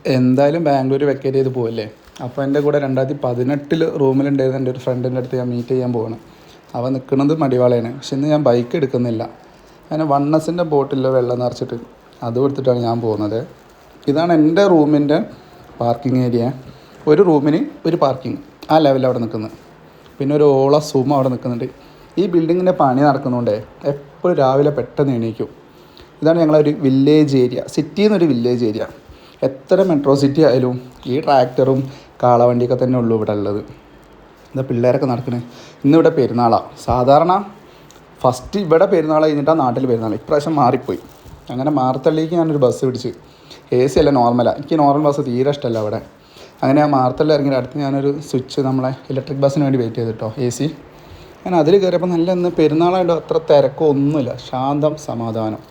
എന്തായാലും ബാംഗ്ലൂർ വെക്കേറ്റ് ചെയ്ത് പോവല്ലേ. അപ്പോൾ എൻ്റെ കൂടെ 2018 റൂമിലുണ്ടായിരുന്ന എൻ്റെ ഒരു ഫ്രണ്ടിൻ്റെ അടുത്ത് ഞാൻ മീറ്റ് ചെയ്യാൻ പോവാണ്. അവൻ നിൽക്കുന്നത് മടിവാളയാണ്. പക്ഷെ ഇന്ന് ഞാൻ ബൈക്ക് എടുക്കുന്നില്ല. അങ്ങനെ 1S ബോട്ടിൽ വെള്ളം നിറച്ചിട്ട് അത് കൊടുത്തിട്ടാണ് ഞാൻ പോകുന്നത്. ഇതാണ് എൻ്റെ റൂമിൻ്റെ പാർക്കിംഗ് ഏരിയ. ഒരു റൂമിന് ഒരു പാർക്കിംഗ്, ആ ലെവലിൽ അവിടെ നിൽക്കുന്നത്. പിന്നെ ഒരു ഓള സൂമ അവിടെ നിൽക്കുന്നുണ്ട്. ഈ ബിൽഡിങ്ങിൻ്റെ പണി നടക്കുന്നതുകൊണ്ട് എപ്പോഴും രാവിലെ പെട്ടെന്ന് എണീക്കും. ഇതാണ് ഞങ്ങളൊരു വില്ലേജ് ഏരിയ, സിറ്റിയിൽ നിന്നൊരു വില്ലേജ് ഏരിയ. എത്ര മെട്രോ സിറ്റി ആയാലും ഈ ട്രാക്ടറും കാളവണ്ടിയൊക്കെ തന്നെ ഉള്ളൂ ഇവിടെ ഉള്ളത്. എന്താ പിള്ളേരൊക്കെ നടക്കണേ. ഇന്നിവിടെ പെരുന്നാളാണ്. സാധാരണ ഫസ്റ്റ് ഇവിടെ പെരുന്നാൾ കഴിഞ്ഞിട്ടാണ് നാട്ടിൽ പെരുന്നാൾ. ഇപ്രാവശ്യം മാറിപ്പോയി. അങ്ങനെ മാർത്തള്ളിക്ക് ഞാനൊരു ബസ് പിടിച്ച്. AC അല്ല, നോർമലാണ്. എനിക്ക് നോർമൽ ബസ് തീരെ ഇഷ്ടമല്ല അവിടെ. അങ്ങനെ ആ മാർത്തള്ളി ഇറങ്ങി അടുത്ത് ഞാനൊരു സ്വിച്ച് നമ്മളെ ഇലക്ട്രിക് ബസ്സിന് വേണ്ടി വെയിറ്റ് ചെയ്തിട്ടോ, AC. അങ്ങനെ അതിൽ കയറിയപ്പോൾ നല്ല ഇന്ന് പെരുന്നാളായിട്ട് അത്ര തിരക്കോ ഒന്നുമില്ല, ശാന്തം സമാധാനം.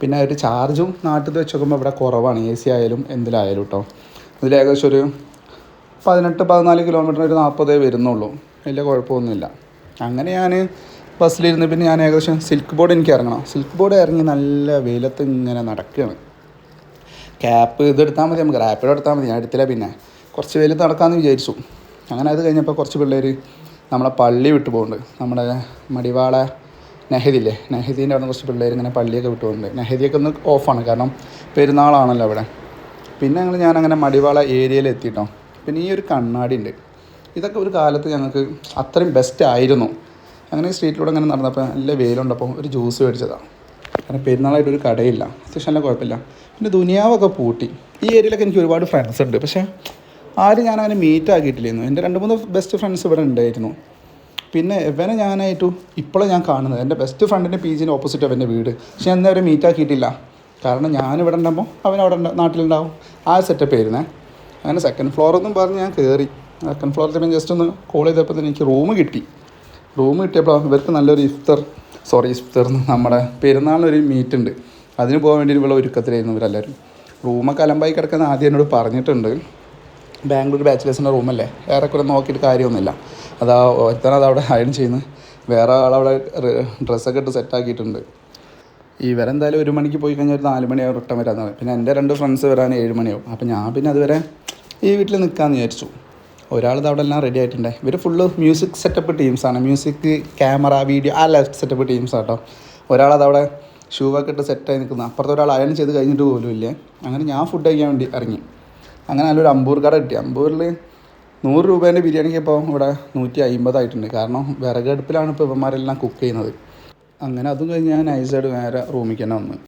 പിന്നെ ഒരു ചാർജും നാട്ടിൽ വെച്ച് നോക്കുമ്പോൾ ഇവിടെ കുറവാണ്, AC ആയാലും എന്തിലായാലും കേട്ടോ. ഇതിൽ ഏകദേശം ഒരു 18-14 കിലോമീറ്റർ, ഒരു 40 വരുന്നുള്ളൂ. വലിയ കുഴപ്പമൊന്നുമില്ല. അങ്ങനെ ഞാൻ ബസ്സിലിരുന്ന് പിന്നെ ഞാൻ ഏകദേശം സിൽക്ക് ബോർഡ് എനിക്ക് ഇറങ്ങണം. സിൽക്ക് ബോർഡ് ഇറങ്ങി നല്ല വെയിലത്ത് ഇങ്ങനെ നടക്കുകയാണ്. ക്യാപ്പ് ഇതെടുത്താൽ മതി, നമുക്ക് റാപ്പിഡോ എടുത്താൽ മതി. ഞാൻ എടുത്തില്ല. പിന്നെ കുറച്ച് വെയിലത്ത് നടക്കാമെന്ന് വിചാരിച്ചു. അങ്ങനെ അത് കഴിഞ്ഞപ്പോൾ കുറച്ച് പിള്ളേർ നമ്മളെ പള്ളി വിട്ടു പോകുന്നുണ്ട്. നമ്മുടെ മടിവാള നെഹദിയില്ലേ, നെഹദീൻ്റെ അവിടെ കുറച്ച് പിള്ളേർ ഇങ്ങനെ പള്ളിയൊക്കെ വിട്ടു പോകുന്നുണ്ട്. നെഹദിയൊക്കെ ഒന്ന് ഓഫാണ്, കാരണം പെരുന്നാളാണല്ലോ അവിടെ. പിന്നെ ഞാനങ്ങനെ മടിവാള ഏരിയയിൽ എത്തിയിട്ടോ. പിന്നെ ഈ ഒരു കണ്ണാടി ഉണ്ട്. ഇതൊക്കെ ഒരു കാലത്ത് ഞങ്ങൾക്ക് അത്രയും ബെസ്റ്റ് ആയിരുന്നു. അങ്ങനെ സ്ട്രീറ്റിലൂടെ അങ്ങനെ നടന്നപ്പോൾ നല്ല വെയിലുണ്ടപ്പോൾ ഒരു ജ്യൂസ് മേടിച്ചതാണ്. കാരണം പെരുന്നാളായിട്ട് ഒരു കടയില്ല, അത്യാവശ്യം നല്ല കുഴപ്പമില്ല. പിന്നെ ദുനിയാവൊക്കെ പൂട്ടി. ഈ ഏരിയയിലൊക്കെ എനിക്ക് ഒരുപാട് ഫ്രണ്ട്സ് ഉണ്ട്, പക്ഷേ ആരും ഞാനങ്ങനെ മീറ്റ് ആക്കിയിട്ടില്ലായിരുന്നു. എൻ്റെ 2-3 ബെസ്റ്റ് ഫ്രണ്ട്സ് ഇവിടെ ഉണ്ടായിരുന്നു. പിന്നെ ഇവനെ ഞാനായിട്ടു ഇപ്പോഴാണ് ഞാൻ കാണുന്നത്. എൻ്റെ ബെസ്റ്റ് ഫ്രണ്ടിൻ്റെ PGൻ്റെ ഓപ്പോസിറ്റ് അവൻ്റെ വീട്. പക്ഷേ ഞാൻ അവരെ മീറ്റ് ആക്കിയിട്ടില്ല, കാരണം ഞാനിവിടെ ഉണ്ടാകുമ്പോൾ അവനവിടെ നാട്ടിലുണ്ടാവും. ആ സെറ്റപ്പ് ആയിരുന്നേ. അങ്ങനെ സെക്കൻഡ് ഫ്ലോറൊന്നും പറഞ്ഞ് ഞാൻ കയറി. സെക്കൻഡ് ഫ്ലോറിൽ ഞാൻ ജസ്റ്റ് ഒന്ന് കോൾ ചെയ്തപ്പോൾ തന്നെ എനിക്ക് റൂം കിട്ടിയപ്പോൾ ഇവർക്ക് നല്ലൊരു ഇഫ്തർ നമ്മുടെ പെരുന്നാളിനൊരു മീറ്റ് ഉണ്ട്, അതിന് പോകാൻ വേണ്ടി ഇവിടെ ഒരുക്കത്തിലായിരുന്നു ഇവരെല്ലാവരും. റൂമൊക്കെ അലമ്പായി കിടക്കുന്ന ആദ്യം എന്നോട് പറഞ്ഞിട്ടുണ്ട്. ബാംഗ്ലൂർ ബാച്ചിലേഴ്സിൻ്റെ റൂമല്ലേ, ഏറെക്കുറെ നോക്കിയിട്ട് കാര്യമൊന്നുമില്ല. ഒരുത്തനത് അവിടെ അയൺ ചെയ്യുന്നു, വേറെ ആളവിടെ ഡ്രസ്സൊക്കെ ഇട്ട് സെറ്റാക്കിയിട്ടുണ്ട്. ഇവരെന്തായാലും 1 മണിക്ക് പോയി കഴിഞ്ഞാൽ ഒരു 4 മണിയാവും റിട്ടേൺ വരാമെന്നാണ്. പിന്നെ എൻ്റെ 2 ഫ്രണ്ട്സ് വരാൻ 7 മണിയാവും. അപ്പോൾ ഞാൻ പിന്നെ അതുവരെ ഈ വീട്ടിൽ നിൽക്കാമെന്ന് വിചാരിച്ചു. ഒരാളത് അവിടെ എല്ലാം റെഡി ആയിട്ടുണ്ട്. ഇവർ ഫുള്ള് മ്യൂസിക് സെറ്റപ്പ് ടീംസാണ്. മ്യൂസിക്, ക്യാമറ, വീഡിയോ ആ സെറ്റപ്പ് ടീംസാണ് കേട്ടോ. ഒരാളതവിടെ ഷൂവൊക്കെ ഇട്ട് സെറ്റായി നിൽക്കുന്നത്. അപ്പുറത്തെ ഒരാൾ അയൺ ചെയ്ത് കഴിഞ്ഞിട്ട് പോലും ഇല്ലേ. അങ്ങനെ ഞാൻ ഫുഡ് കഴിക്കാൻ വേണ്ടി ഇറങ്ങി. അങ്ങനെ നല്ലൊരു അമ്പൂർ കട കിട്ടി. അമ്പൂരിൽ 100 രൂപേൻ്റെ ബിരിയാണിക്ക് ഇപ്പോൾ ഇവിടെ 150 ആയിട്ടുണ്ട്. കാരണം വിറകടുപ്പിലാണ് ഇപ്പോൾ ഇവന്മാരെല്ലാം കുക്ക് ചെയ്യുന്നത്. അങ്ങനെ അതും കഴിഞ്ഞ് ഞാൻ നൈസായിട്ട് നേരെ റൂമിൽ തന്നെ വന്നു.